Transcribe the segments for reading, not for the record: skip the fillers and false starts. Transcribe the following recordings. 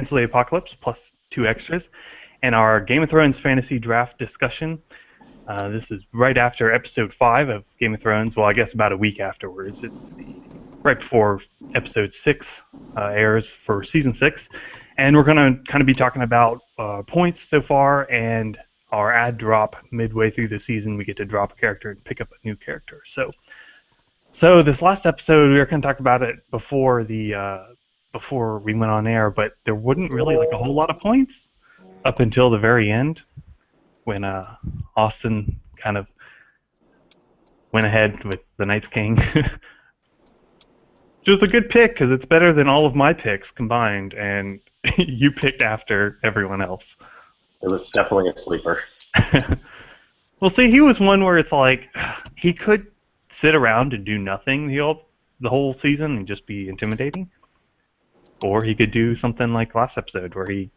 Cancel the Apocalypse plus 2 extras, and our Game of Thrones fantasy draft discussion. This is right after episode 5 of Game of Thrones. Well, I guess about a week afterwards. It's right before episode 6 airs for season 6, and we're going to kind of be talking about points so far and our ad drop midway through the season. We get to drop a character and pick up a new character. So this last episode, we were going to talk about it before we went on air, but there wasn't really like a whole lot of points up until the very end when Austin kind of went ahead with the Night's King. Which was a good pick because it's better than all of my picks combined, and you picked after everyone else. It was definitely a sleeper. Well, see, he was one where it's like he could sit around and do nothing the whole season and just be intimidating, or he could do something like last episode where he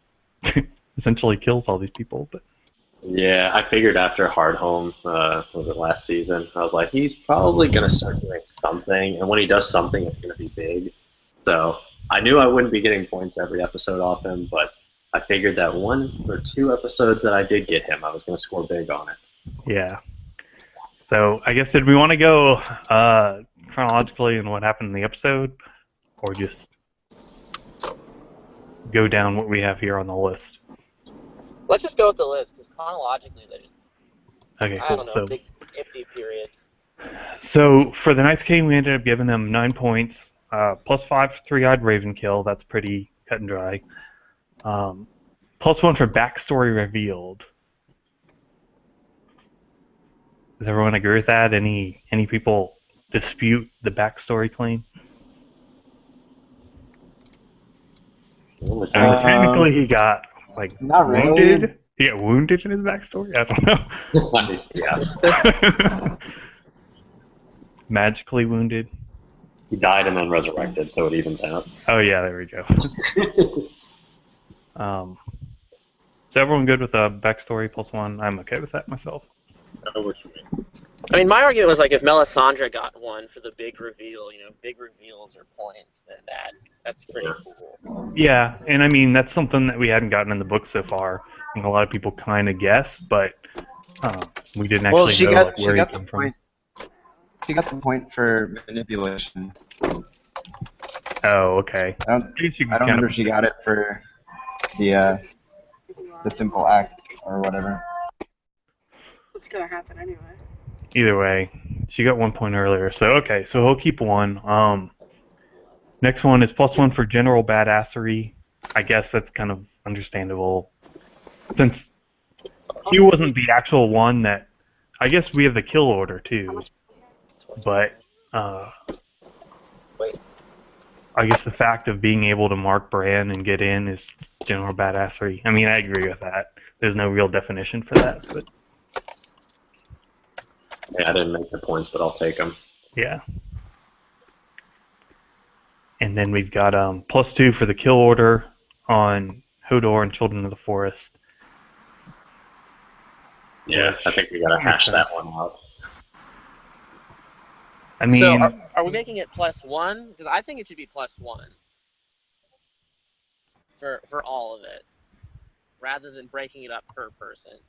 essentially kills all these people. But yeah, I figured after Hardhome, was it last season, I was like, he's probably going to start doing something, and when he does something, it's going to be big. So I knew I wouldn't be getting points every episode off him, but I figured that 1 or 2 episodes that I did get him, I was going to score big on it. Yeah. So I guess did we want to go chronologically in what happened in the episode, or just go down what we have here on the list? Let's just go with the list, because chronologically they're just, Okay, cool. I don't know, big empty periods. So for the Night's King, we ended up giving them 9 points, plus 5 for Three-Eyed Raven kill. That's pretty cut and dry. Plus 1 for backstory revealed. Does everyone agree with that? Any people dispute the backstory claim? I mean, technically he got not wounded. really. He got wounded in his backstory. I don't know. Yeah. Magically wounded. He died and then resurrected, so it evens out. Oh yeah, there we go. Is everyone good with a backstory plus 1? I'm okay with that myself. I mean, my argument was like if Melisandre got 1 for the big reveal, big reveals are points, then that's pretty cool. Yeah, and I mean that's something that we hadn't gotten in the book so far. And a lot of people kind of guessed, but we didn't actually know where he came from. She got the point for manipulation. Oh, okay. I don't remember if she got it for the simple act or whatever. It's gonna happen anyway. Either way, she got 1 point earlier. So okay, so he'll keep 1. Next one is plus 1 for general badassery. I guess that's kind of understandable, since he wasn't the actual one that. I guess we have the kill order too, but I guess the fact of being able to mark Bran and get in is general badassery. I mean, I agree with that. There's no real definition for that, but. Yeah, I didn't make the points, but I'll take them. Yeah. And then we've got plus 2 for the kill order on Hodor and Children of the Forest. Yeah, I think we gotta hash that one out. I mean, so are we making it plus 1? Because I think it should be plus 1 for all of it, rather than breaking it up per person.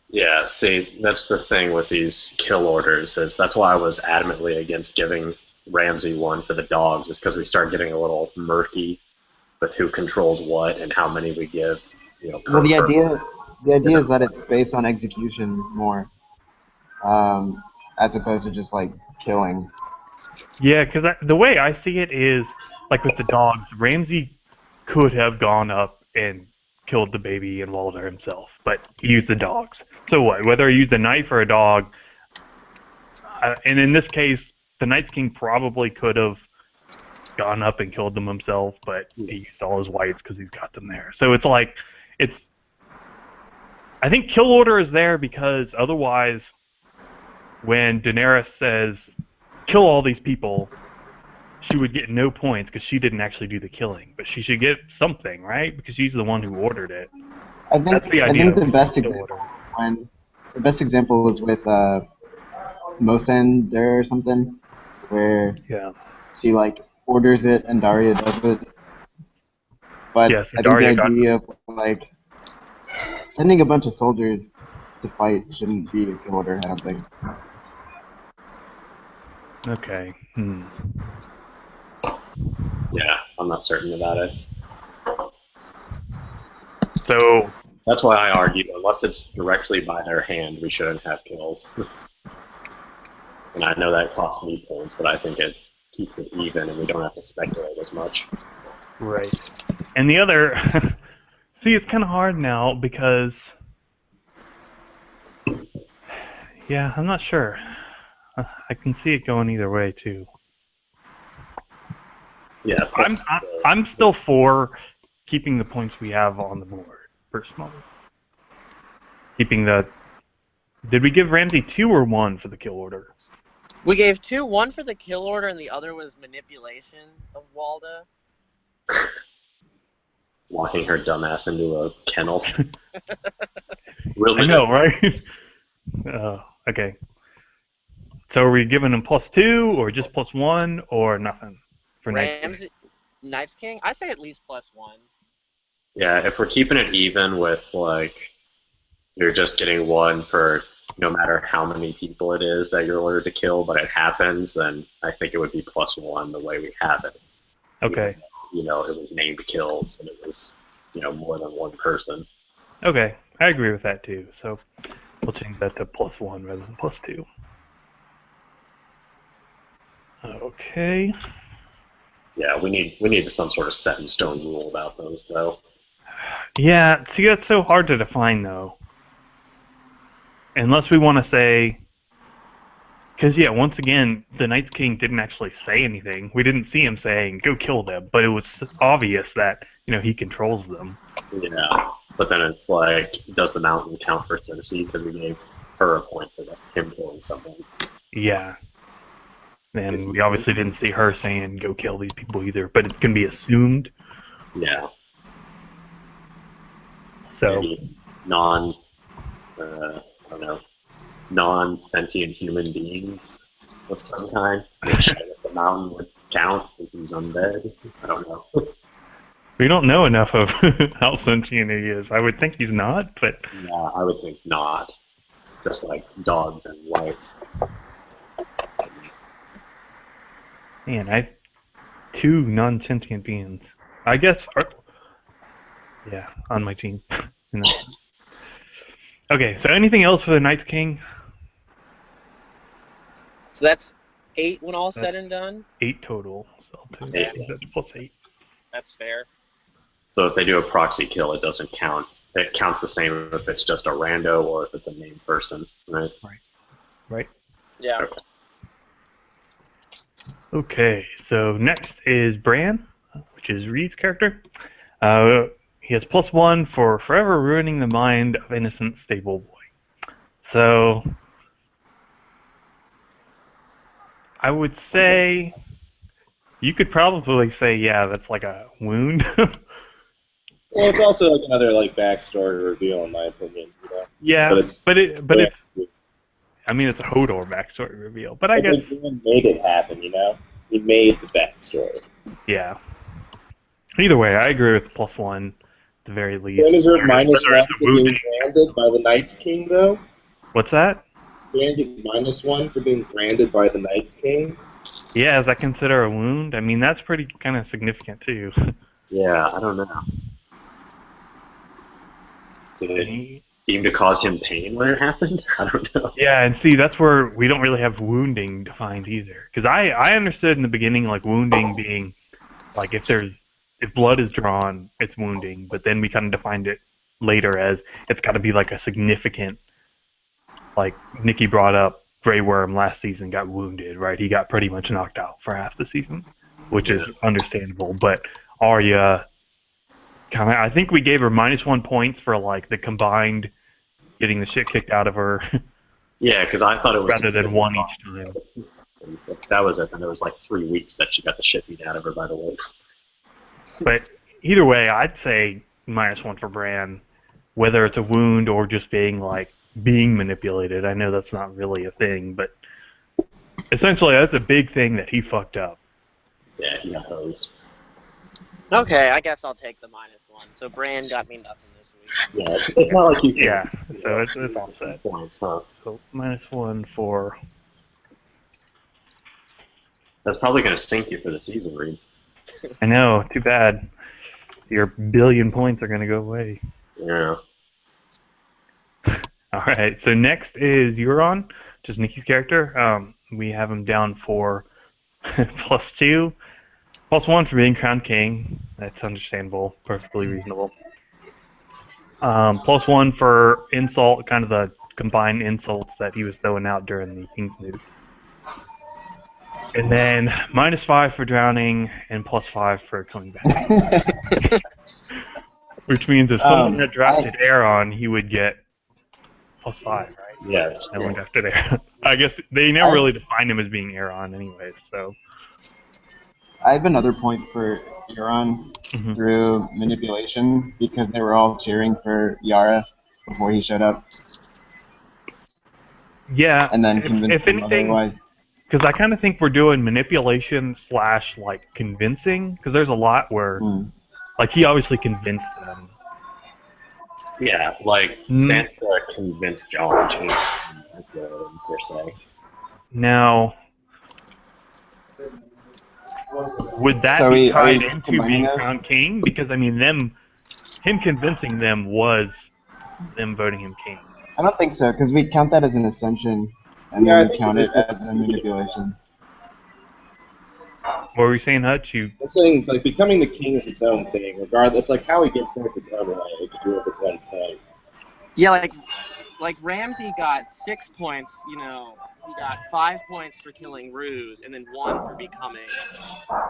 Yeah, see, that's the thing with these kill orders, is that's why I was adamantly against giving Ramsay 1 for the dogs, is because we start getting a little murky with who controls what and how many we give. Well, the idea is that it's based on execution more, as opposed to just like killing. Yeah, because the way I see it is, like with the dogs, Ramsay could have gone up and killed the baby and Walder himself, but he used the dogs. So what? Whether he used a knife or a dog, and in this case, the Night's King probably could have gone up and killed them himself, but he used all his whites because he's got them there. So it's like, I think kill order is there because otherwise, when Daenerys says, kill all these people, she would get no points because she didn't actually do the killing. But she should get something, right? Because she's the one who ordered it. That's the idea. I think the best example was with Mosender or something, where she like orders it and Daria does it. But Yeah, so I think the Daria got. idea of like sending a bunch of soldiers to fight shouldn't be a kill order. I don't think. Okay. Yeah, I'm not certain about it. So That's why I argue, unless it's directly by their hand, we shouldn't have kills. And I know that costs me points, but I think it keeps it even, and we don't have to speculate as much. right, and the other. See, it's kind of hard now because. Yeah, I'm not sure. I can see it going either way too. Yeah, I'm plus I'm still for keeping the points we have on the board personally. Keeping the. Did we give Ramsey 2 or 1 for the kill order? We gave 2, one for the kill order, and the other was manipulation of Walda. walking her dumbass into a kennel. I know, right? Okay. So are we giving him +2 or just +1 or nothing for Knight's King? Ramsey, Knight's King? I say at least +1. Yeah, if we're keeping it even with, like, you're just getting 1 for no matter how many people it is that you're ordered to kill, but it happens, then I think it would be +1 the way we have it. Okay. Even though, it was named kills and it was, more than one person. Okay, I agree with that too. So we'll change that to +1 rather than +2. Okay. Yeah, we need some sort of set in stone rule about those, though. Yeah, see, that's so hard to define though. Unless we want to say, because yeah, once again, the Night's King didn't actually say anything. We didn't see him saying "go kill them," but it was obvious that he controls them. Yeah, but then it's like, does the mountain count for Cersei? Because we gave her a point for him killing someone. Yeah. And we obviously didn't see her saying "go kill these people" either, but it can be assumed. Yeah. So Maybe I don't know, non-sentient human beings of some kind. Which I guess the mountain would count if he's undead. I don't know. we don't know enough of how sentient he is. I would think he's not, but Yeah, I would think not. Just like dogs and lights. man, I have 2 non-sentient beings. I guess. Yeah, on my team. Okay, so anything else for the Night's King? So that's 8 when all's said and done? 8 total. So Yeah. that's +8. That's fair. So if they do a proxy kill, it doesn't count. It counts the same if it's just a rando or if it's a named person, right? Right. Yeah. Okay, so next is Bran, which is Reed's character. He has +1 for forever ruining the mind of innocent stable boy. So I would say you could probably say, yeah, that's like a wound. Well, it's also like another backstory reveal, in my opinion. Yeah, but it's I mean, it's a Hodor backstory reveal, but I guess like Bran made it happen. He made the backstory. yeah. Either way, I agree with +1 at the very least. Bran is earned -1 Whether for being branded by the Night's King, though. What's that? Bran gets -1 for being branded by the Night's King. Yeah, is that consider a wound? I mean, that's pretty kind of significant too. Yeah, I don't know. Did it seem to cause him pain when it happened? I don't know. Yeah, and see, that's where we don't really have wounding defined either. Because I understood in the beginning, like, wounding being, like, if blood is drawn, it's wounding. But then we kind of defined it later as it's got to be, like, a significant, like, Nikki brought up Grey Worm last season got wounded, right? He got pretty much knocked out for half the season, which is understandable. But Arya, I think we gave her -1 points for, like, the combined getting the shit kicked out of her. Yeah, because I thought it was rather than 1 each time. If that was it, then it was like 3 weeks that she got the shit beat out of her by the way. But either way, I'd say -1 for Bran, whether it's a wound or just being manipulated. I know that's not really a thing, but essentially that's a big thing that he fucked up. Yeah, he got hosed. Okay, I guess I'll take the -1. So Bran got me nothing this week. Yeah, it's not like you can. Yeah, so it's all set. Points, huh? So -1 for. That's probably going to sink you for the season, Reed. I know. Too bad. Your billion points are gonna go away. Yeah. All right. So next is Euron, just Nikki's character. We have him down for +2, +1 for being crowned king. That's understandable, perfectly reasonable. +1 for insult, kind of the combined insults that he was throwing out during the King's Moot. And then -5 for drowning and +5 for coming back. Which means if someone had drafted Aaron, he would get +5, right? Yes. No one drafted Aaron. I guess they never really defined him as being Aaron anyway, so. I have another point for Euron through manipulation because they were all cheering for Yara before he showed up. Yeah, and then convinced if them anything, otherwise. because I kind of think we're doing manipulation / like convincing, because there's a lot where, like, he obviously convinced them. Yeah, like Sansa convinced Jon to change per se. Now, would that be tied into being crowned king? Because I mean, him convincing them was them voting him king. I don't think so, because we count that as an ascension, and then we count it as a manipulation. What were you saying, Hutch? I'm saying, like, becoming the king is its own thing. Regardless, it's like how he gets there is its own right. It can do it its own point. Yeah, like Ramsay got 6 points. You know, he got 5 points for killing Ruse, and then 1 for becoming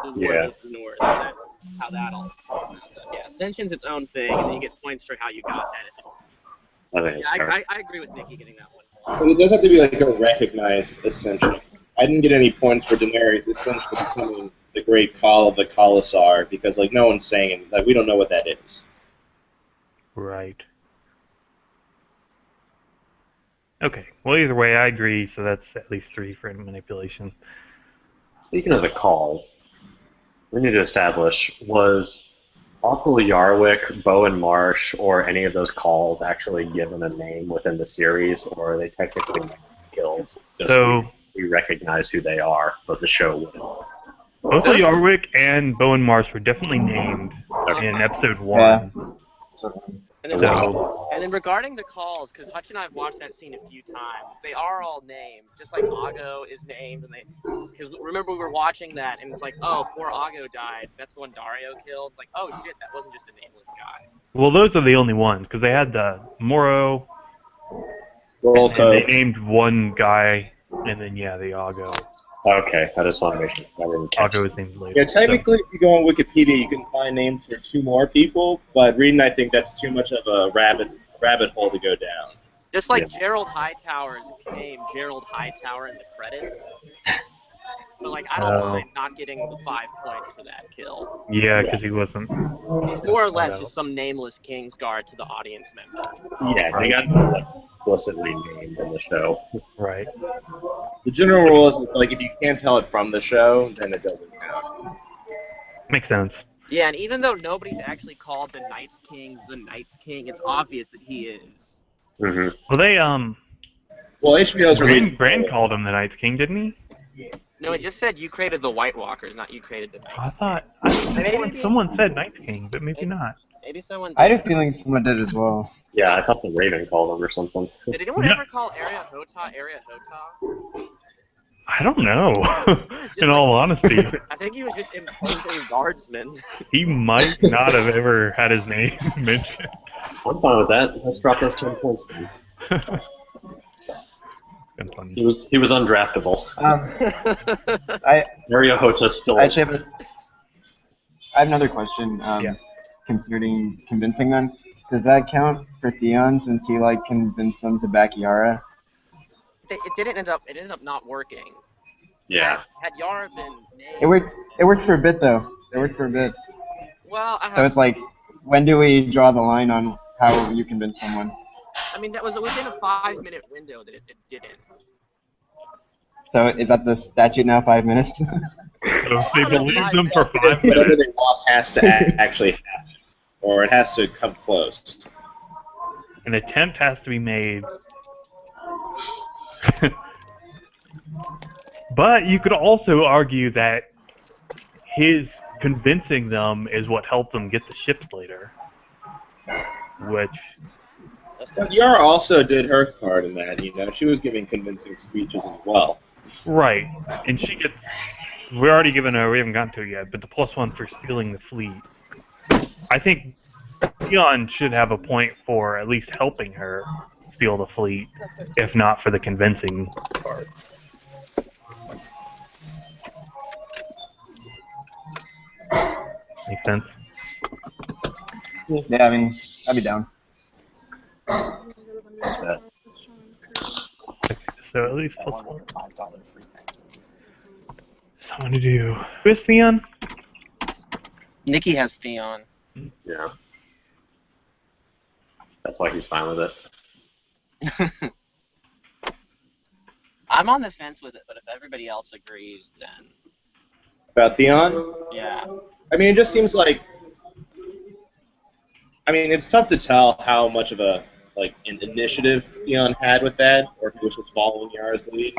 the Lord of the North. That's how that'll. Yeah, Ascension's its own thing, and then you get points for how you got that. If it's, I agree with Nikki getting that one. But it does have to be like a recognized ascension. I didn't get any points for Daenerys essentially becoming the great call of the Khalasar because, like, no one's saying, like, we don't know what that is. Right. Okay. Well, either way, I agree. So that's at least 3 for manipulation. Speaking of the calls, we need to establish, was Awful Yarwick, Bowen Marsh, or any of those calls actually given a name within the series, or are they technically kills? So we recognize who they are, but the show wouldn't. Both Yarwick and Bowen Marsh were definitely named in episode 1. Yeah. And then regarding the calls, because Hutch and I have watched that scene a few times, they are all named. Just like Aggo is named, and because remember we were watching that, and it's like, oh, poor Aggo died. That's the one Dario killed. It's like, oh shit, that wasn't just a nameless guy. Well, those are the only ones because they had the Moro. And they named one guy, and then the Aggo. Okay, I just want to make sure I didn't catch Aggo was named later. Yeah, technically, if you go on Wikipedia, you can find names for 2 more people, but reading, I think that's too much of a rabbit hole to go down. Just like Gerald Hightower's name, Gerald Hightower in the credits. But, like, I don't mind not getting the 5 points for that kill. Yeah, because he wasn't. He's more or less just some nameless Kingsguard to the audience member. Yeah, they got explicitly named in the show. Right. The general rule is, like, if you can't tell it from the show, then it doesn't count. Makes sense. Yeah, and even though nobody's actually called the Night's King, it's obvious that he is. Mm-hmm. Well, they Well, HBO's released. Brand called him the Night's King, didn't he? No, it just said you created the White Walkers, not you created the Night's King. Someone said Night's King, but maybe not. Maybe someone did. I had a feeling someone did as well. Yeah, I thought the Raven called him or something. Did anyone ever call Area Hota? I don't know. In all honesty. I think he was just imposing guardsmen. He might not have ever had his name mentioned. I'm fine with that. Let's drop those 10 points. It's funny. He was undraftable. Area Hota's still. Actually, I have another question. Concerning convincing them, does that count for Theon since he convinced them to back Yara? It ended up not working. Yeah. Had Yara been named, It worked for a bit though. It worked for a bit. Well, so it's like, when do we draw the line on how you convince someone? I mean, that was within a 5-minute window that it didn't. So is that the statute now, 5 minutes? So if they Oh, that's believe my them for bad. 5 Whatever minutes, they want has to actually happen, or it has to come close. an attempt has to be made. But you could also argue that his convincing them is what helped them get the ships later. Which, But Yara also did her part in that. She was giving convincing speeches as well. right. And she gets. We're already given her, we haven't gotten to it yet, but the +1 for stealing the fleet. I think Theon should have a point for at least helping her steal the fleet, if not for the convincing part. Makes sense? Yeah, I mean, I'd be down. Okay, so at least That +1. one was a $5 free package. Someone to do. Who is Theon? Nikki has Theon. Yeah. That's why he's fine with it. I'm on the fence with it, but if everybody else agrees, then About Theon? yeah. I mean, it just seems like. I mean, it's tough to tell how much of an initiative Theon had with that, or if he was just following Yara's lead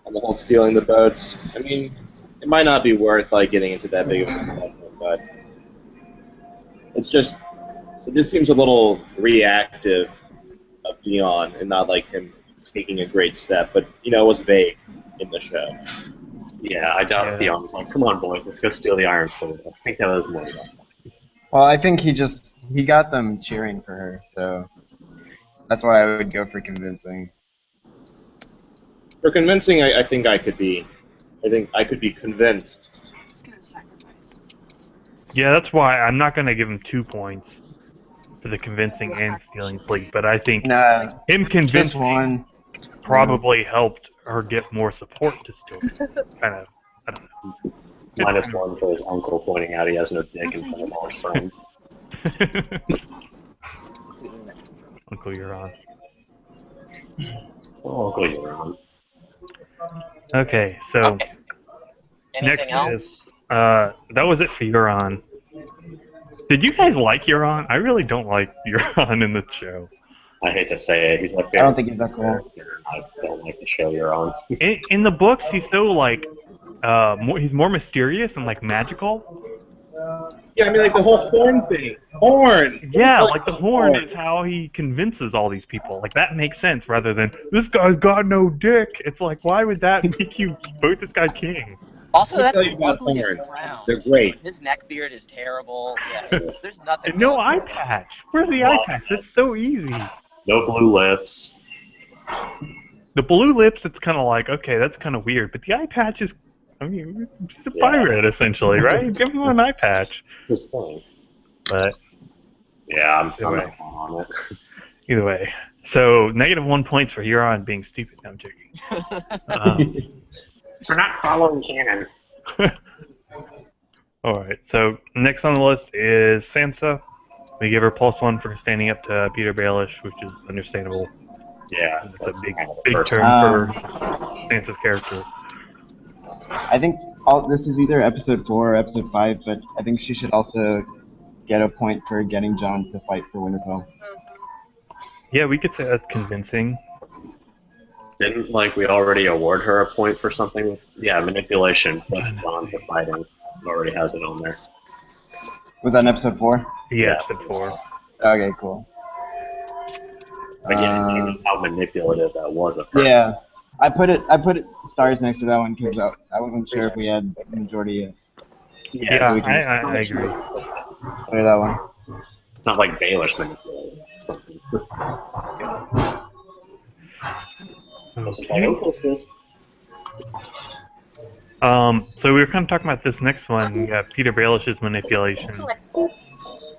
on the whole stealing the boats. I mean, it might not be worth getting into that big of a discussion, but it just seems a little reactive of Theon and not like him taking a great step. But it was vague in the show. Yeah, I doubt Theon was like, come on, boys, let's go steal the Iron Fleet. I think that was more about that. Well, I think he got them cheering for her, so that's why I would go for convincing. For convincing, I think I could be convinced. He's gonna sacrifice himself. Yeah, that's why I'm not going to give him 2 points for the convincing and stealing fleet, but I think Nah, him just convincing one. probably helped her get more support to steal. Kind of, I don't know. -1 for his uncle pointing out he has no dick in front of all his friends. Uncle, you're on. Oh, Uncle Euron. Okay, so Okay. Anything next else? is that was it for Euron. Did you guys like Euron? I really don't like Euron in the show. I hate to say it, he's my favorite. I don't think he's that cool. character. I don't like the show you're on. In the books, he's so he's more mysterious and magical. Yeah, I mean, the whole horn thing. Horn! Yeah, the horn is how he convinces all these people. That makes sense rather than, this guy's got no dick. It's why would that make you vote this guy king? Also, Let that's me tell the you about ugliest horns. crown. They're great. His neck beard is terrible. Yeah, there's nothing. And no good eye about it. patch. Where's the eye patch? It's so easy. No blue lips. The blue lips, it's kind of okay, that's kind of weird. But the eye patch is, I mean, he's a pirate, essentially, right? Give him an eye patch. His thing. But Yeah, I'm Anyway. not on it. either way. So, -1 points for Euron being stupid. No, I'm joking. We're not following canon. Alright, so next on the list is Sansa. We give her +1 for standing up to Peter Baelish, which is understandable. Yeah, That's a big kind of the big first term Um, for Sansa's character. I think this is either episode 4 or episode 5, but I think she should also get a point for getting Jon to fight for Winterfell. Yeah, we could say that's convincing. Didn't we already award her a point for something? Yeah, manipulation plus Jon for fighting. Already has it on there. Was that in episode 4? Yeah, episode 4. Okay, cool. Again, you know how manipulative that was at first. Yeah, I put it stars next to that one because I wasn't sure if we had the majority yet. Yeah, so we can I agree. Clear that one. It's not like Baelish manipulative. Something. It's just Okay. what's this? So we were kind of talking about this next one. We got Peter Baelish's manipulation.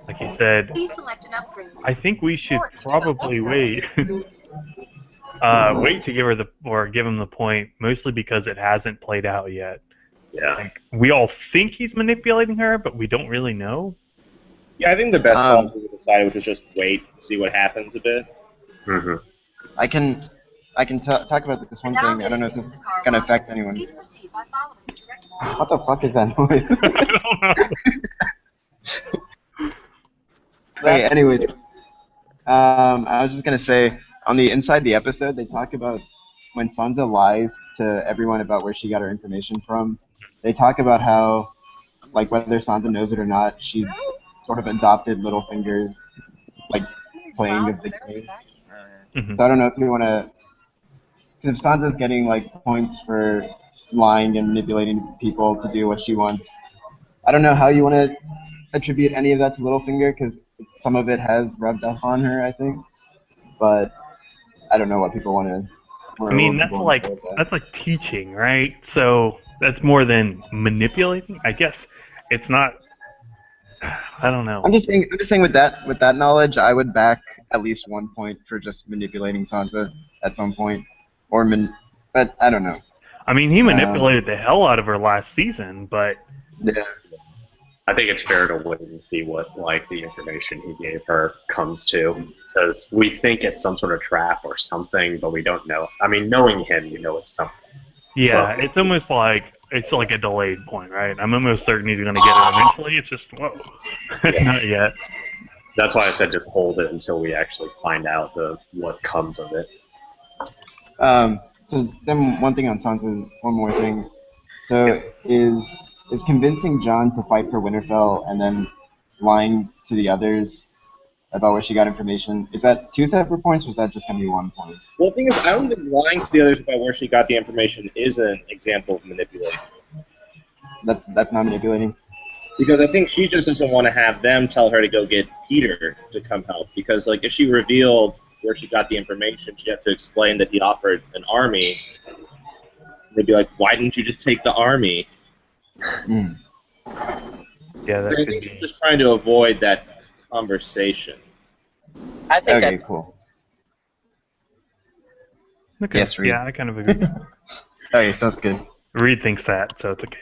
Like you said, Please select an upgrade. I think we should probably wait. Wait to give him the point, mostly because it hasn't played out yet. Yeah. We all think he's manipulating her, but we don't really know. Yeah, I think the best call we decided was to just wait, see what happens a bit. Mm-hmm. I can talk about this one thing. I don't know if this is going to affect anyone. Please proceed by following directions. What the fuck is that noise? I don't know. Okay, anyways, I was just gonna say, on the inside the episode, they talk about when Sansa lies to everyone about where she got her information from. They talk about how, like, whether Sansa knows it or not, she's sort of adopted Littlefinger's, like, playing of the game. Mhm. So I don't know if you want to, because if Sansa's getting, like, points for lying and manipulating people to do what she wants, I don't know how you want to attribute any of that to Littlefinger, because some of it has rubbed off on her, I think. But I don't know what people want to. I mean, that's like teaching, right? So that's more than manipulating. I guess it's not. I don't know. I'm just saying with that knowledge, I would back at least 1 point for just manipulating Sansa at some point, but I don't know. I mean, he manipulated the hell out of her last season, but Yeah. I think it's fair to wait and see what like the information he gave her comes to, because we think it's some sort of trap or something, but we don't know. I mean, knowing him, you know it's something. yeah, it's almost like it's like a delayed point, right? I'm almost certain he's going to get it eventually. It's just whoa, not yet. That's why I said just hold it until we actually find out what comes of it. So then one thing on Sansa, one more thing. So is convincing Jon to fight for Winterfell and then lying to the others about where she got information, is that 2 separate points or is that just going to be 1 point? Well, the thing is, I don't think lying to the others about where she got the information is an example of manipulation. That's not manipulating? Because I think she just doesn't want to have them tell her to go get Peter to come help. Because, like, if she revealed where she got the information, she'd have to explain that he offered an army. They'd be like, why didn't you just take the army? Mm. Yeah, that I could think she's be. just trying to avoid that conversation. I think Okay, that cool. Okay. Yes, Reed. Yeah, I kind of agree. Okay, sounds good. Reed thinks that, so it's okay.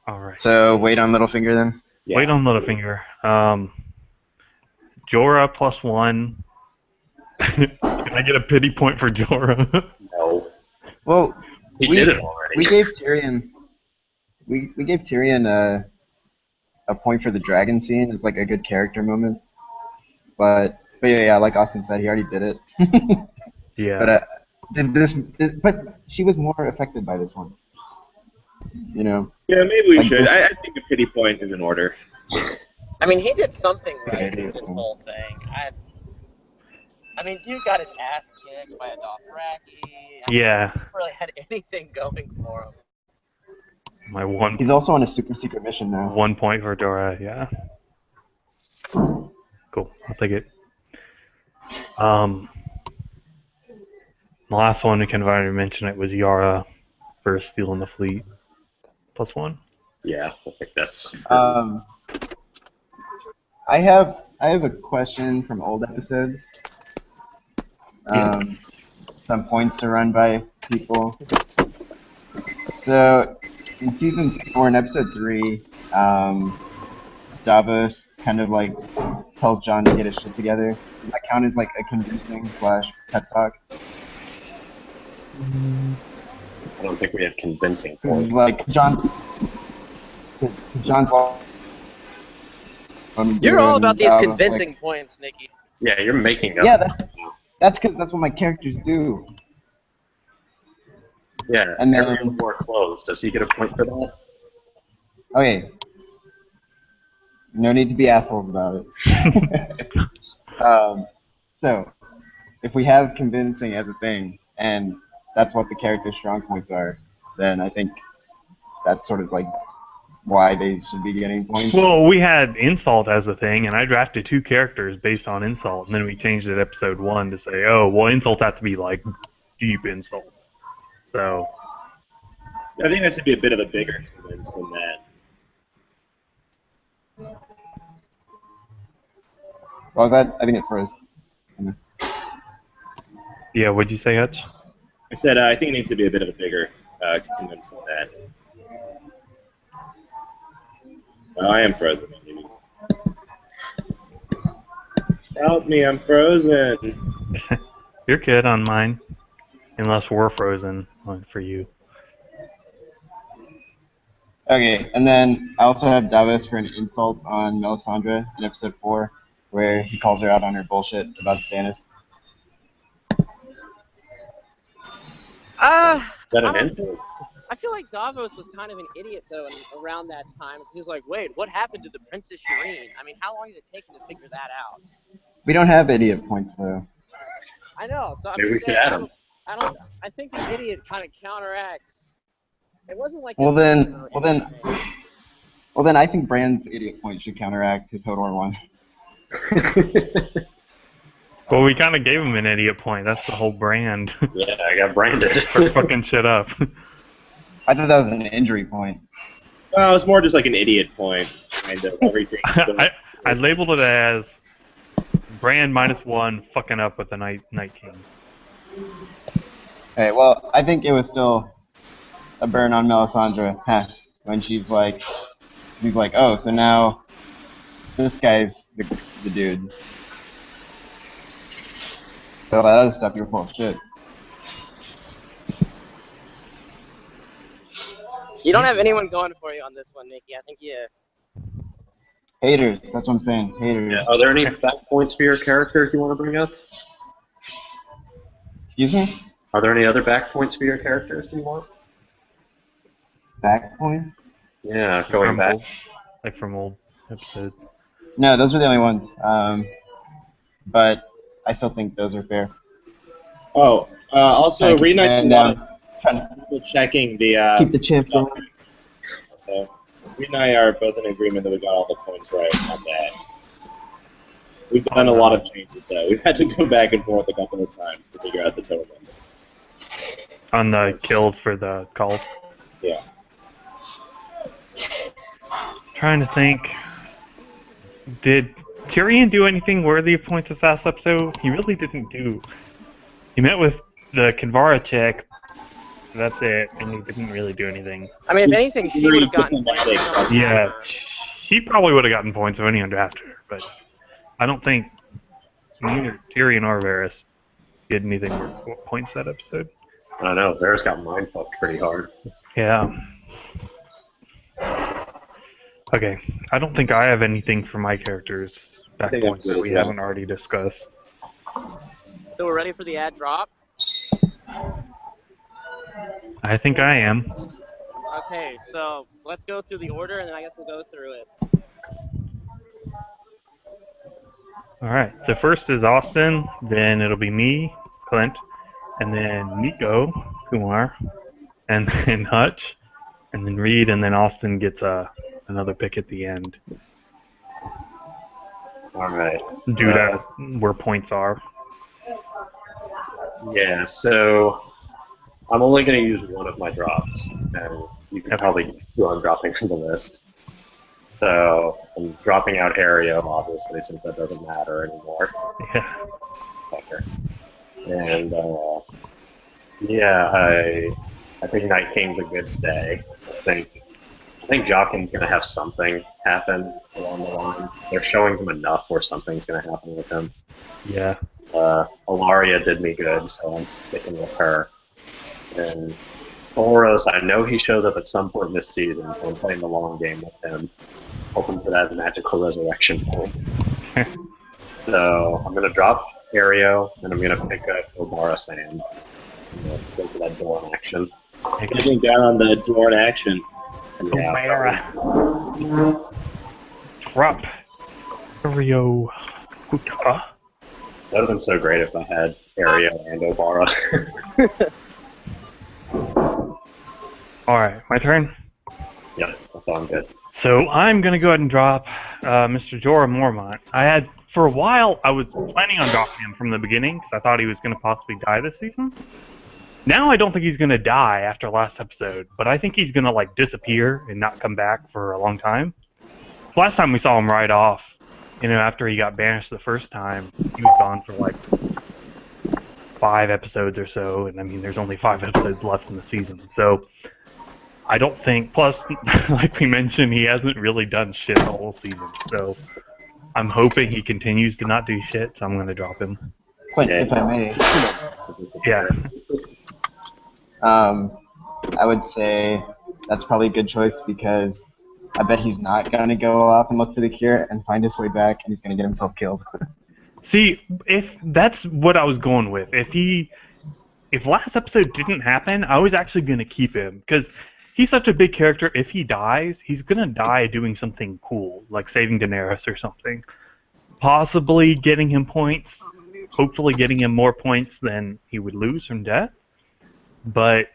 All right. So wait on Littlefinger then? Yeah. Wait on Littlefinger. Jorah +1. Can I get a pity point for Jorah? No. Well, He we did it already. we gave Tyrion we gave Tyrion a point for the dragon scene. It's like a good character moment. But yeah, like Austin said, he already did it. Yeah. But she was more affected by this one. You know. Yeah, maybe we Like should. this- I think a pity point is in order. I mean, he did something right Yeah, with this whole thing. I mean, dude got his ass kicked by a Dothraki. Yeah. He never really had anything going for him. My one He's also on a super secret mission now. 1 point for Jorah. Yeah. Cool. I'll take it. The last one we kind of already mentioned it was Yara for stealing the fleet. +1. Yeah, I think that's. I have a question from old episodes. Yes. Some points to run by people. So in season 4, in episode 3, Davos kind of like tells Jon to get his shit together. Does that count as like a convincing / pep talk? I don't think we have convincing Because points. like John's all. You're all about these Davos, convincing like, points, Nikki. Yeah, you're making up. yeah, that's because that's what my characters do. Yeah, And then- everyone wore clothes. Does he get a point for that? Okay. No need to be assholes about it. So, if we have convincing as a thing, and that's what the character's strong points are, then I think that's sort of like why they should be getting points. Well, we had insult as a thing, and I drafted 2 characters based on insult, and then we changed it episode 1 to say, oh, well, insults have to be like deep insults. So, I think that should be a bit of a bigger convince than that. What was that? I think it froze. yeah, what'd you say, Hutch? I said I think it needs to be a bit of a bigger convince than that. Well, I am frozen. Maybe. Help me, I'm frozen. You're good on mine, unless we're frozen. one for you. Okay, and then I also have Davos for an insult on Melisandre in episode 4, where he calls her out on her bullshit about Stannis. I Is that an don't. insult? I feel like Davos was kind of an idiot though, around that time. He was like, "Wait, what happened to the Princess Shireen?" I mean, how long did it take him to figure that out? We don't have idiot points, though. I know. So I'm Maybe we just could saying. add him. I think the idiot kind of counteracts. It wasn't like Well a then, scene or well then, anything. well then, I think Bran's idiot point should counteract his Hodor one. Well, we kind of gave him an idiot point. That's the whole brand. Yeah, I got branded. For fucking shit up. I thought that was an injury point. Well, it's more just like an idiot point, kind of everything. I labeled it as brand -1 fucking up with the Night King. Okay, well, I think it was still a burn on Melisandre when he's like, oh, so now this guy's the dude. So that other stuff, you're full of shit. You don't have anyone going for you on this one, Nikki. I think you. Haters, that's what I'm saying. Haters. Yeah. Are there any back points for your characters you want to bring up? Excuse me? Are there any other back points for your characters you want? Back point? Yeah, going back. Like from old episodes. No, those are the only ones. But I still think those are fair. Oh, also, Rena And trying to people checking the. keep the champ going. So, Reed and I are both in agreement that we got all the points right on that. We've done a lot of changes, though. We've had to go back and forth a couple of times to figure out the total number. On the kills for the calls. Yeah. Trying to think. Did Tyrion do anything worthy of points this last episode? He really didn't do. He met with the Kinvara chick. That's it, and he didn't really do anything. I mean, if anything, she would have gotten points. Yeah, she probably would have gotten points if anyone drafted her, but I don't think neither Tyrion or Varys did anything worth points that episode. I don't know. Varys got mind fucked pretty hard. Yeah. Okay, I don't think I have anything for my characters back points that we haven't already discussed. So we're ready for the ad drop? I think I am. Okay, so let's go through the order, and then I guess we'll go through it. Alright, so first is Austin, then it'll be me, Clint, and then Nico, Kumar, and then Hutch, and then Reed, and then Austin gets another pick at the end. Alright. Due to where points are. Yeah, so I'm only going to use one of my drops, and you can probably guess who I'm dropping from the list. So I'm dropping out Aereo, obviously, since that doesn't matter anymore. Yeah. Okay. And yeah, I think Night King's a good stay. I think Jockin's going to have something happen along the line. They're showing him enough where something's going to happen with him. Yeah. Ilaria did me good, so I'm sticking with her. And Thoros, I know he shows up at some point this season, so I'm playing the long game with him, hoping for that magical resurrection point. So I'm going to drop Aereo, and I'm going to pick up Obara Sand. I'm going to go for that Dorn action. Getting down on the Dorn action. Yeah, Drop. Aereo. Kuta. that would have been so great if I had Aereo and Obara. Alright, my turn? Yeah, that's all I'm good. So I'm going to go ahead and drop Mr. Jorah Mormont. For a while, I was planning on dropping him from the beginning because I thought he was going to possibly die this season. Now I don't think he's going to die after last episode, but I think he's going to like disappear and not come back for a long time. So last time we saw him ride off, after he got banished the first time, he was gone for like 5 episodes or so, and I mean there's only 5 episodes left in the season. So I don't think, plus, like we mentioned, he hasn't really done shit the whole season. So I'm hoping he continues to not do shit, so I'm going to drop him. Quint, if I may. Yeah. I would say that's probably a good choice because I bet he's not going to go off and look for the cure and find his way back, and he's going to get himself killed. See, if that's what I was going with, if last episode didn't happen, I was actually gonna keep him because he's such a big character. If he dies, he's gonna die doing something cool, like saving Daenerys or something. Possibly getting him points. Hopefully, getting him more points than he would lose from death. But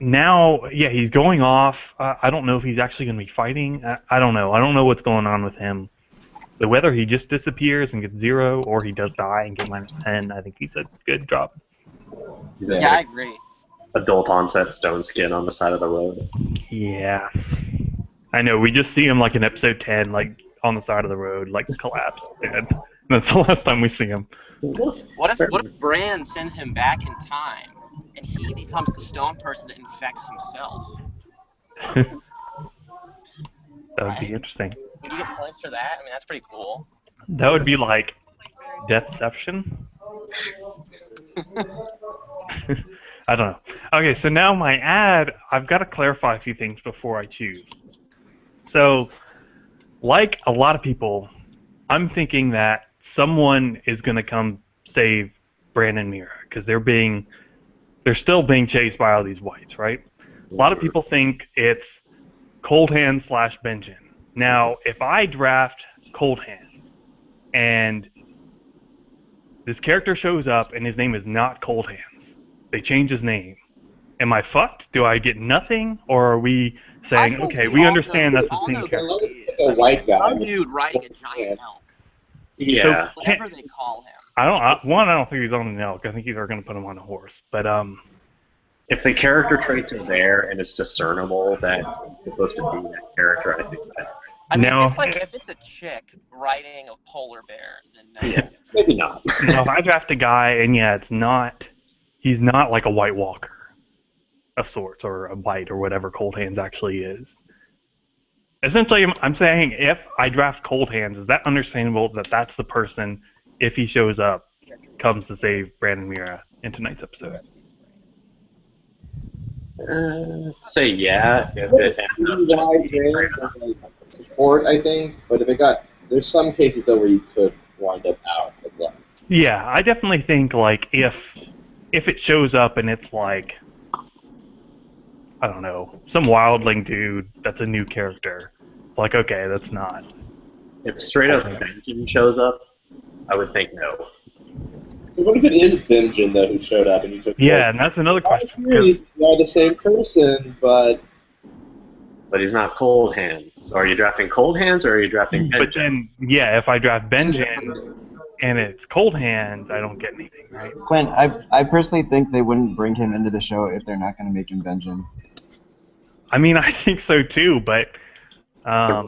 now, yeah, he's going off. I don't know if he's actually gonna be fighting. I don't know. I don't know what's going on with him. So whether he just disappears and gets 0, or he does die and get -10, I think he's a good drop. He's just Yeah, I like agree. adult onset stone skin on the side of the road. Yeah. I know, we just see him like in episode 10, like on the side of the road, like collapsed, dead. That's the last time we see him. What if Bran sends him back in time and he becomes the stone person that infects himself? That would be interesting. Would you get points for that? I mean, that's pretty cool. That would be like Deathception? I don't know. Okay, so now my ad, I've got to clarify a few things before I choose. So, like a lot of people, I'm thinking that someone is going to come save Bran and Mira because they're still being chased by all these whites, right? A lot of people think it's Cold Hands / Benjen. Now, if I draft Cold Hands and this character shows up and his name is not Cold Hands, they change his name, am I fucked? Do I get nothing? Or are we saying, okay, we understand that's the same character? A white guy. Some dude riding a giant elk. Yeah. Whatever they call him. I don't think he's on an elk. I think they're going to put him on a horse. But If the character traits are there and it's discernible that it's supposed to be that character, I think that. I mean, No. it's like if it's a chick riding a polar bear, then no. Yeah, maybe not. if I draft a guy and he's not like a White Walker of sorts or a Bite or whatever Cold Hands actually is. Essentially, I'm saying if I draft Cold Hands, is that understandable that that's the person, if he shows up, comes to save Brandon Mira in tonight's episode? Say yeah if it ends up Wide just being range straight of, up. like, support, I think, but there's some cases though where you could wind up out of luck. Yeah, I definitely think like if it shows up and it's like, I don't know, some wildling dude that's a new character, like okay, that's not. If straight up Benjamin shows up, I would think no. So what if it is Benjen though who showed up and you took? Yeah, and that's another question. 'Cause You are the same person, but But he's not Cold Hands. So are you drafting Cold Hands or are you drafting Benjamin? But then, yeah, if I draft Benjen and it's Cold Hands, I don't get anything, right? Clint, I personally think they wouldn't bring him into the show if they're not going to make him Benjen. I mean, I think so too, but Yeah.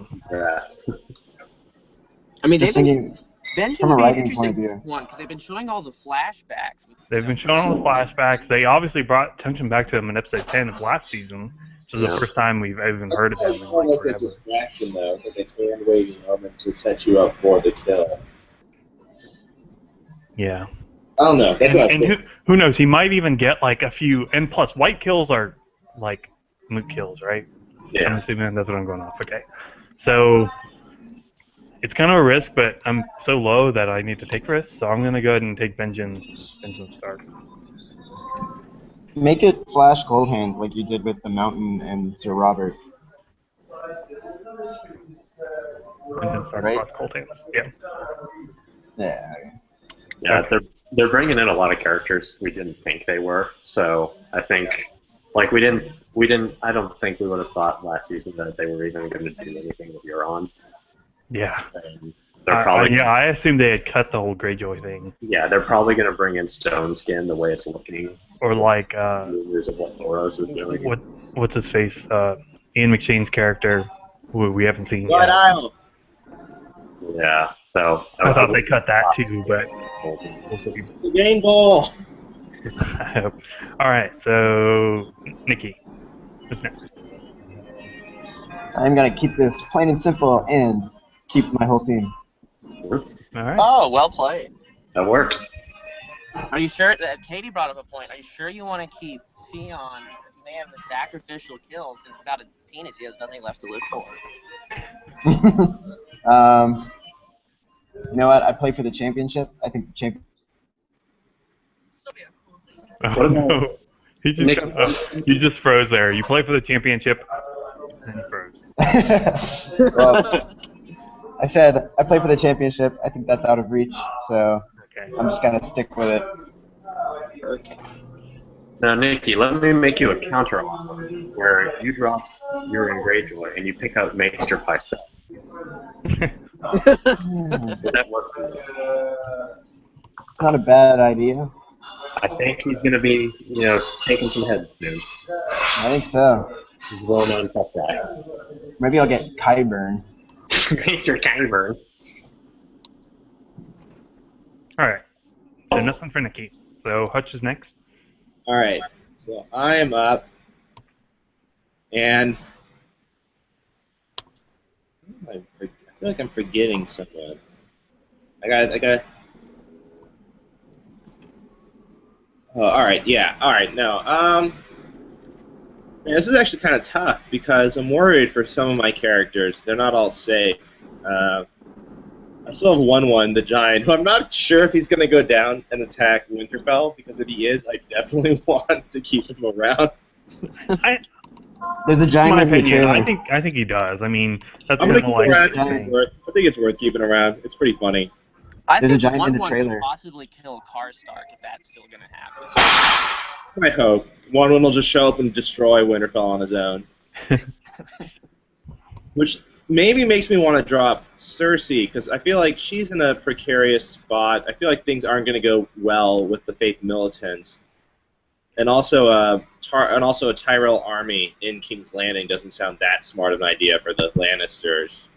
I mean, Just they've been, thinking Benjamin from a would be an writing point of interesting view. one because they've been showing all the flashbacks. they've been showing all the flashbacks. They obviously brought attention back to him in episode 10 of last season, which is the Yeah. first time we've even heard of it's him in more like like a forever. distraction though. It's like a hand waving moment to set you up for the kill. Yeah. I don't know. That's what I And think. who knows? He might even get like a few. And plus, white kills are like moot kills, right? I'm Yeah. assuming that's what I'm going off. Okay. So it's kind of a risk, but I'm so low that I need to take risks. So I'm going to go ahead and take Benjen Stark. Make it / Cold Hands like you did with the Mountain and Sir Robert. Benjen Stark Right. / Cold Hands. Yeah. Yeah. Okay. Yeah, they're bringing in a lot of characters we didn't think they were. So I think, like we didn't. I don't think we would have thought last season that they were even going to do anything with Euron. Yeah. And they're probably I assumed they had cut the whole Greyjoy thing. yeah, they're probably going to bring in Stone Skin the way it's looking. Or like, Rumors of what Thoros is doing. what's his face? Ian McShane's character, who we haven't seen White yet. Isle. Yeah, so I thought they cut that too, but we'll see. The game ball. I hope. All right, so Nikki, what's next? I'm going to keep this plain and simple and keep my whole team. All right. Oh, well played. That works. Are you sure that Katie brought up a point? Are you sure you want to keep Sion because he may have the sacrificial kill since without a penis he has nothing left to live for? You know what? I play for the championship. I think the champion. Still be a cool thing. Oh no. He just Nick, you just froze there. You play for the championship, and he froze. Well, I said I play for the championship. I think that's out of reach, so Okay. I'm just gonna stick with it. Okay. now, Nikki, let me make you a counter offer where you drop Urine Greyjoy and you pick up Maester Pycelle. Would that work for you? It's not a bad idea. I think he's going to be, taking some heads soon. I think so. He's a well-known tough guy. Maybe I'll get Kyburn. Maester Kyburn. All right. So nothing for Nikki. So Hutch is next. All right, so I am up, and I feel like I'm forgetting someone. I got. Oh, all right, yeah, all right. No, man, this is actually kind of tough because I'm worried for some of my characters. They're not all safe. I still have one, the giant, who I'm not sure if he's going to go down and attack Winterfell, because if he is, I definitely want to keep him around. There's a giant My in the opinion, trailer. I think he does. I mean, that's I'm kind going of to keep him around. like I think it's worth keeping around. It's pretty funny. I There's a think giant in the one trailer. could possibly kill Karstark if that's still going to happen. I hope. One will just show up and destroy Winterfell on his own. Which maybe makes me want to drop Cersei, because I feel like she's in a precarious spot. I feel like things aren't going to go well with the Faith Militant. And also, a Tyrell army in King's Landing doesn't sound that smart of an idea for the Lannisters.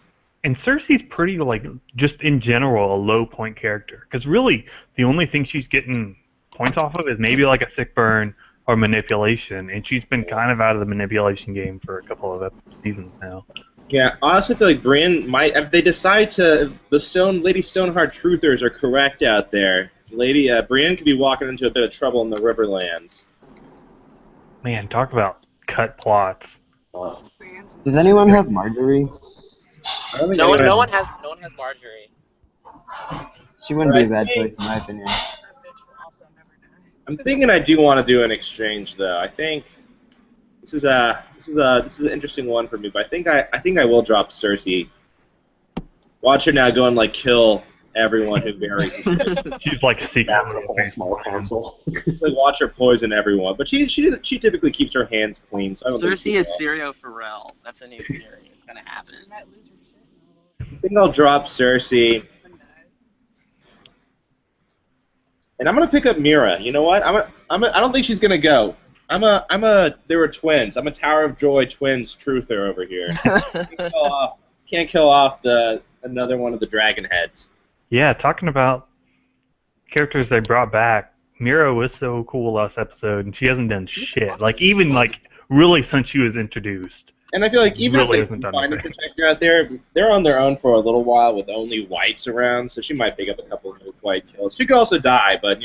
And Cersei's pretty, like, just in general, a low point character. Because really, the only thing she's getting points off of is maybe like a sick burn or manipulation. And she's been kind of out of the manipulation game for a couple of seasons now. Yeah, I also feel like Brienne might, if they decide to, Lady Stoneheart truthers are correct out there. Brienne could be walking into a bit of trouble in the Riverlands. Man, talk about cut plots. Does anyone have Marjorie? I don't think No anyone one has- has Marjorie. She wouldn't be a Right. bad choice in my opinion. That bitch will also never die. I'm thinking I do want to do an exchange, though. I think this is an interesting one for me, but I think I will drop Cersei. Watch her now go and kill everyone who buries his She's like That's secretly the whole small council. watch her poison everyone, but she typically keeps her hands clean. So I don't think Cersei she is will. Syrio Farrell. That's a new theory. It's going to happen. She might lose her shit. I think I'll drop Cersei, When dies. and I'm gonna pick up Mira. You know what? I don't think she's gonna go. They were twins. I'm a Tower of Joy twins truther over here. Can't kill off another one of the dragon heads. Yeah, talking about characters they brought back, Mira was so cool last episode, and she hasn't done shit. Like, even, really since she was introduced. And I feel like even Really if hasn't they done find a anything. protector out there, they're on their own for a little while with only whites around, so she might pick up a couple of white kills. She could also die, but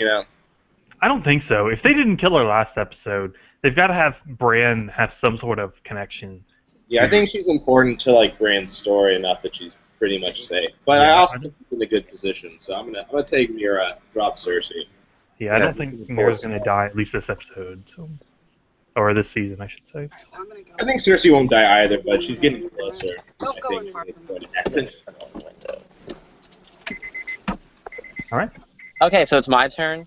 I don't think so. If they didn't kill her last episode, they've got to have Bran have some sort of connection. yeah, I think she's important to Bran's story enough that she's pretty much safe. But Yeah, I also think she's in a good position, so I'm gonna take Mira, drop Cersei. Yeah, I don't think Mira's going to die, at least this episode. So. Or this season, I should say. Alright, well, I'm gonna go. I think Cersei won't die either, but she's getting closer. Don't I go think in farms. it's going to happen. All right. Okay, so it's my turn.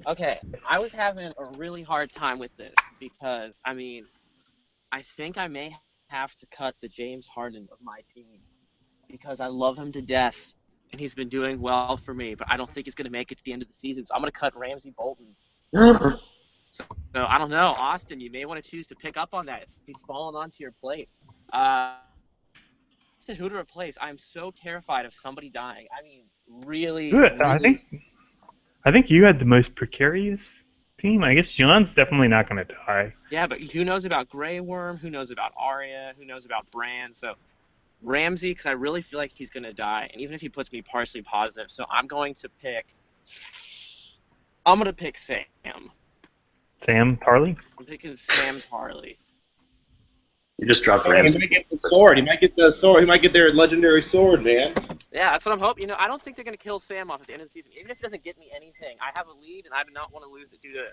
Okay, I was having a really hard time with this because, I think I may have to cut the James Harden of my team because I love him to death and he's been doing well for me, but I don't think he's going to make it to the end of the season, so I'm going to cut Ramsey Bolton. So I don't know, Austin, you may want to choose to pick up on that. He's fallen onto your plate. Who to replace? I'm so terrified of somebody dying. Really. Good. really I think you had the most precarious team. I guess John's definitely not going to die. Yeah, but who knows about Grey Worm? Who knows about Arya? Who knows about Bran? So Ramsey, because I really feel like he's going to die, and even if he puts me partially positive, so I'm going to pick I'm gonna pick Sam. Sam Tarley? I'm picking Sam Tarley. You just dropped He Ramsey. might get the sword. He might get the sword. He might get their legendary sword, man. Yeah, that's what I'm hoping. I don't think they're gonna kill Sam off at the end of the season. Even if he doesn't get me anything, I have a lead, and I do not want to lose it due to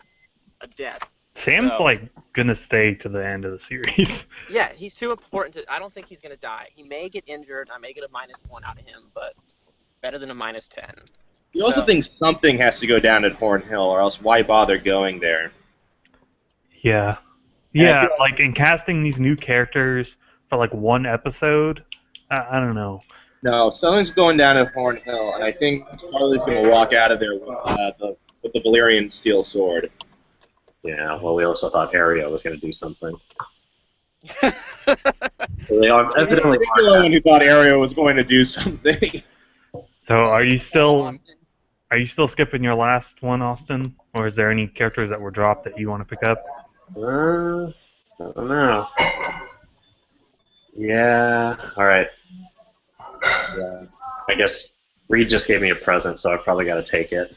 a death. Sam's So- gonna stay to the end of the series. Yeah, he's too important to. I don't think he's gonna die. He may get injured. I may get a -1 out of him, but better than a -10. You also So- think something has to go down at Horn Hill, or else why bother going there? Yeah. And I Yeah, feel like in casting these new characters for like one episode, I don't know. No, something's going down at Horn Hill, and I think Tarley's going to walk out of there with the Valyrian steel sword. Yeah, well, we also thought Aereo was going to do something. So they are evidently You're the only one who thought Aereo was going to do something. So are you still skipping your last one, Austin? Or is there any characters that were dropped that you want to pick up? I don't know. Yeah. All right. Yeah. I guess Reed just gave me a present, so I probably got to take it.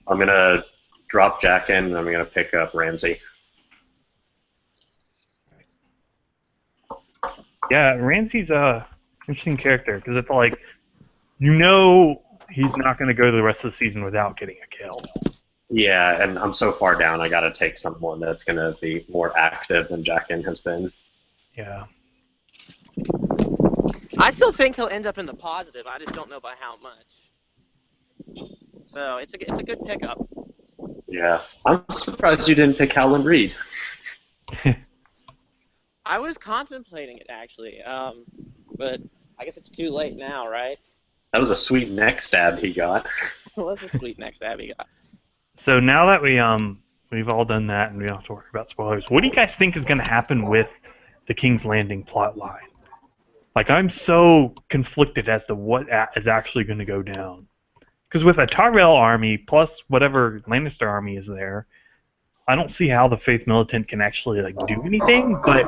I'm gonna drop Jack in, and I'm gonna pick up Ramsey. Yeah, Ramsey's a interesting character because it's like he's not going to go the rest of the season without getting a kill. Yeah, and I'm so far down, I got to take someone that's gonna be more active than Jack in has been. Yeah. I still think he'll end up in the positive. I just don't know by how much. So it's a good pickup. Yeah. I'm surprised you didn't pick Howland Reed. I was contemplating it actually, but I guess it's too late now, right? That was a sweet neck stab he got. What's a sweet next Abby got? So now that we've all done that and we don't have to worry about spoilers, what do you guys think is going to happen with the King's Landing plot line? Like, I'm so conflicted as to what is actually going to go down. Because with a Tyrell army plus whatever Lannister army is there, I don't see how the Faith Militant can actually do anything. But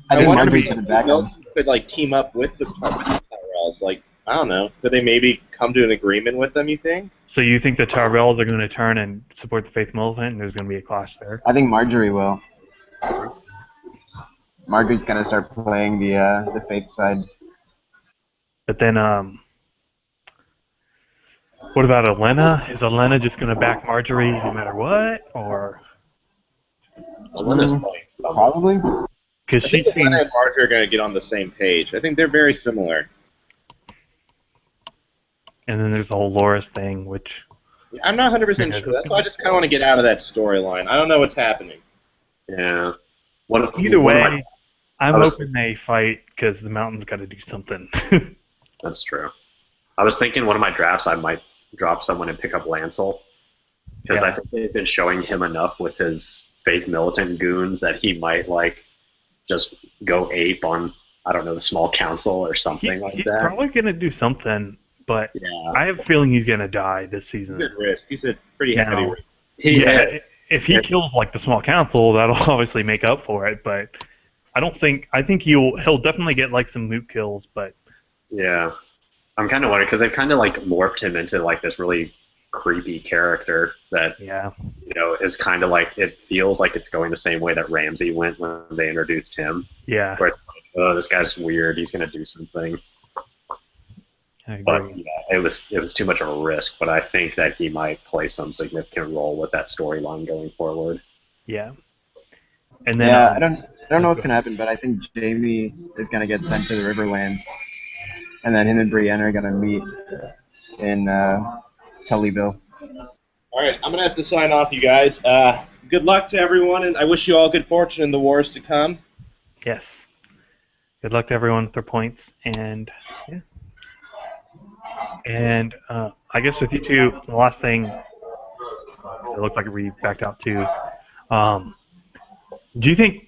I think wonder Marjorie's if going to back him. could team up with the Tyrells. I don't know. Could they maybe come to an agreement with them? You think? so you think the Tyrells are going to turn and support the Faith Militant, and there's going to be a clash there? I think Marjorie will. Marjorie's going to start playing the Faith side. But then, what about Olenna? Is Olenna just going to back Marjorie no matter what, or Elena's Mm. playing. Probably. because I she think Atlanta seems and Marjorie are going to get on the same page. I think they're very similar. and then there's the whole Loras thing, which I'm not 100% sure. That's why I just kind of want to get out of that storyline. I don't know what's happening. Yeah. either one of my- way, I'm I was- hoping they fight because the Mountain's got to do something. That's true. I was thinking one of my drafts I might drop someone and pick up Lancel. Because Yeah. I think they've been showing him enough with his Faith Militant goons that he might just go ape on, I don't know, the small council or something like He's that. probably going to do something, but Yeah. I have a feeling he's going to die this season. Good risk. He's a pretty No. heavy risk. Yeah, if he Yeah. kills the small council, that'll obviously make up for it. But I think he'll definitely get some moot kills. But Yeah. I'm kind of wondering because they've kind of morphed him into this really creepy character that yeah, is kind of it feels like it's going the same way that Ramsey went when they introduced him, yeah, where it's oh, this guy's weird, he's gonna do something. I agree. But yeah, it was too much of a risk. But I think that he might play some significant role with that storyline going forward. Yeah, and then Yeah, I don't know what's going to happen, but I think Jamie is going to get sent to the Riverlands, and then him and Brienne are going to meet in Tullyville. All right, I'm going to have to sign off, you guys. Good luck to everyone, and I wish you all good fortune in the wars to come. Yes. Good luck to everyone with their points, and yeah. And I guess with you two, the last thing, 'cause it looks like we backed out too. Do you think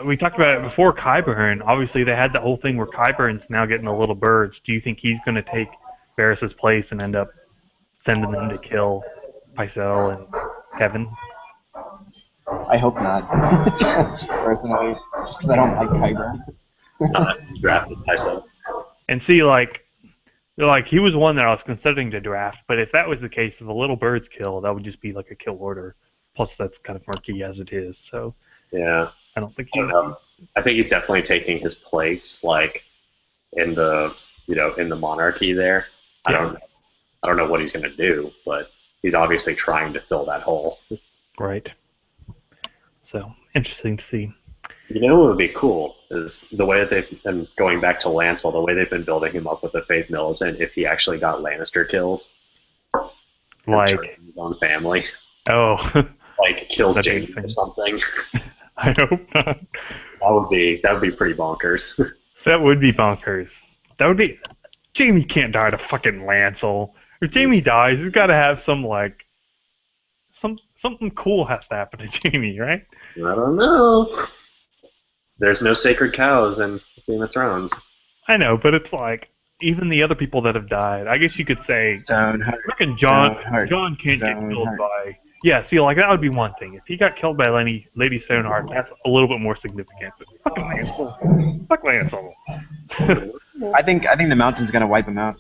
we talked about it before Qyburn? Obviously, they had the whole thing where Qyburn's now getting the little birds. Do you think he's going to take Varys' place and end up sending them to kill Pycelle and Kevin? I hope not, personally, just because I don't like Kyber. Drafted myself. And see, Like, he was one that I was considering to draft, but if that was the case, if the little birds kill, that would just be like a kill order. Plus, that's kind of murky as it is, so Yeah. I don't think I don't know. I think he's definitely taking his place, like in the in the monarchy there. Yeah. I don't know what he's going to do, but he's obviously trying to fill that hole. Right. So, interesting to see. You know what would be cool is the way that they've been going back to Lancel, the way they've been building him up with the Faith Militant, if he actually got Lannister kills. Like, his own family. oh. Like, kills That'd be James insane. or something. I hope not. That would be pretty bonkers. That would be bonkers. That would be... Jamie can't die to fucking Lancel. If Jamie dies, he's got to have some, like... Something cool has to happen to Jamie, right? I don't know. There's no sacred cows in Game of Thrones. I know, but it's like... Even the other people that have died, I guess you could say... Stoneheart. Frickin' John Stoneheart. can't get killed Stoneheart. by... Yeah, see, like, that would be one thing. If he got killed by Lady Stoneheart, that's a little bit more significant. But fucking Lancel. Fuck Lancel. I think the mountain's gonna wipe him out.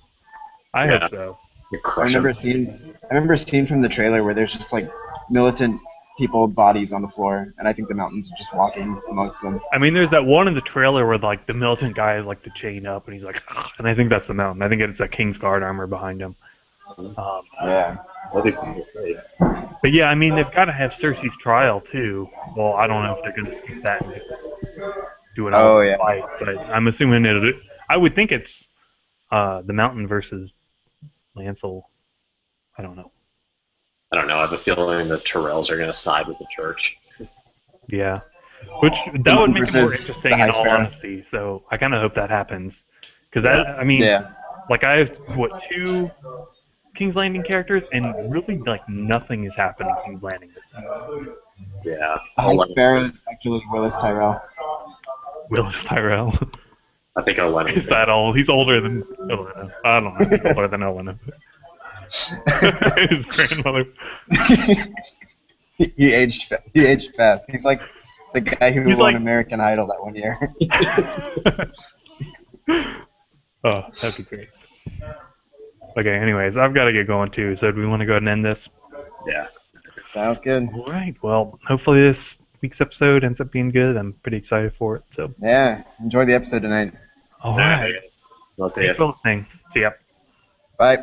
I Yeah. hope so. You I crush remember him. a scene from the trailer where there's just like militant people bodies on the floor, and I think the mountain's just walking amongst them. I mean, there's that one in the trailer where, like, the militant guy is, like, the chain up, and he's like, ugh, and I think that's the mountain. I think it's a King's Guard armor behind him. Yeah. That'd be pretty great. But yeah, I mean, they've got to have Cersei's trial, too. Well, I don't know if they're going to skip that and do it Oh, all yeah. fight, but I'm assuming I would think it's the mountain versus Lancel. I don't know. I don't know. I have a feeling the Tyrells are going to side with the church. Yeah. Which, that would make it more Versus interesting the in High all Sparrow. honesty, so I kind of hope that happens. Because, Yeah. I mean, Yeah. like, I have, what, 2 King's Landing characters, and really, like, nothing has happened in King's Landing this season. Yeah. High Sparrow is actually Willis Tyrell. Willis Tyrell. I think Olenna. He's that old. He's older than Olenna. I don't know. He's older than Olenna. His grandmother. He aged fast. He's like the guy who He's won like- American Idol that one year. Oh, that'd be great. Okay, anyways, I've got to get going too, so do we want to go ahead and end this? Yeah. Sounds good. All right, well, hopefully this week's episode ends up being good. I'm pretty excited for it, so. Yeah. Enjoy the episode tonight. All right. Let's see Thanks it. for listening. See ya. Bye.